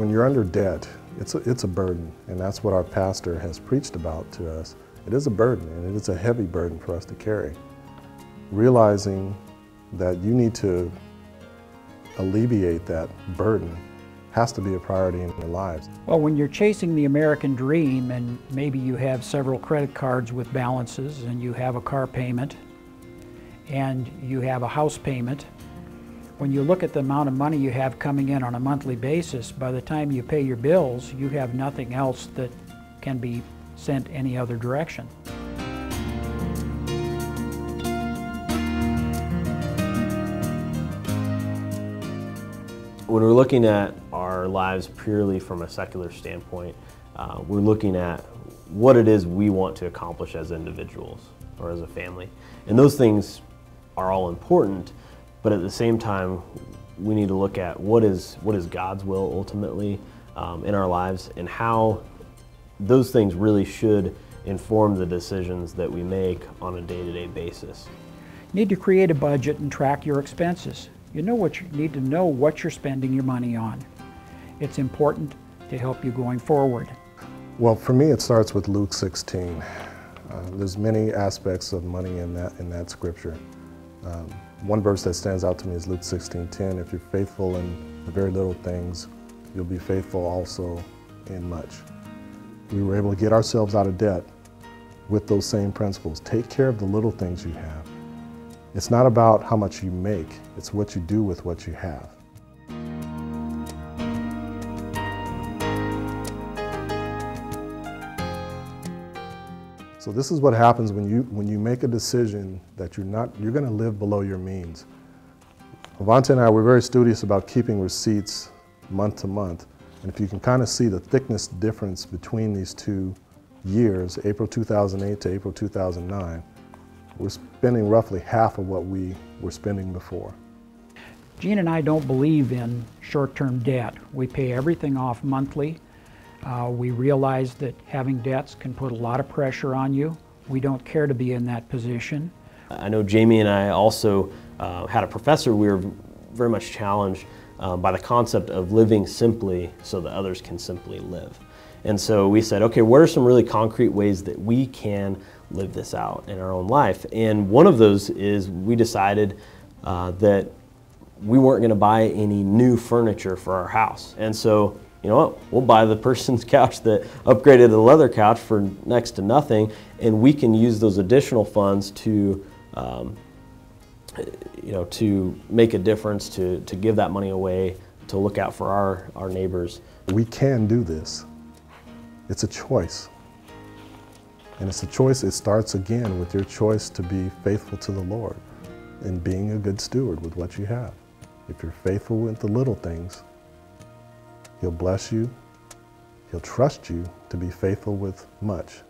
when you're under debt, it's a burden, and that's what our pastor has preached about to us. It is a burden, and it is a heavy burden for us to carry. Realizing that you need to alleviate that burden has to be a priority in your lives. Well, when you're chasing the American dream and maybe you have several credit cards with balances and you have a car payment and you have a house payment, when you look at the amount of money you have coming in on a monthly basis, by the time you pay your bills, you have nothing else that can be sent any other direction. When we're looking at our lives purely from a secular standpoint, we're looking at what it is we want to accomplish as individuals or as a family. And those things are all important, but at the same time, we need to look at what is God's will ultimately in our lives, and how those things really should inform the decisions that we make on a day-to-day basis. You need to create a budget and track your expenses. You need to know what you're spending your money on. It's important to help you going forward. Well, for me, it starts with Luke 16. There's many aspects of money in that scripture. One verse that stands out to me is Luke 16:10. If you're faithful in the very little things, you'll be faithful also in much. We were able to get ourselves out of debt with those same principles. Take care of the little things you have. It's not about how much you make, it's what you do with what you have. So this is what happens when you make a decision that you're going to live below your means. Avante and I were very studious about keeping receipts month to month. And if you can kind of see the thickness difference between these 2 years, April 2008 to April 2009, we're spending roughly half of what we were spending before. Gene and I don't believe in short-term debt. We pay everything off monthly. We realize that having debts can put a lot of pressure on you. We don't care to be in that position. I know Jamie and I also had a professor. We were very much challenged by the concept of living simply so that others can simply live. And so we said, okay, what are some really concrete ways that we can live this out in our own life? And one of those is we decided that we weren't going to buy any new furniture for our house. And so, you know what, we'll buy the person's couch that upgraded the leather couch for next to nothing, and we can use those additional funds to to make a difference, to give that money away, to look out for our neighbors. We can do this. It's a choice. And it's a choice, it starts again with your choice to be faithful to the Lord and being a good steward with what you have. If you're faithful with the little things, He'll bless you, He'll trust you to be faithful with much.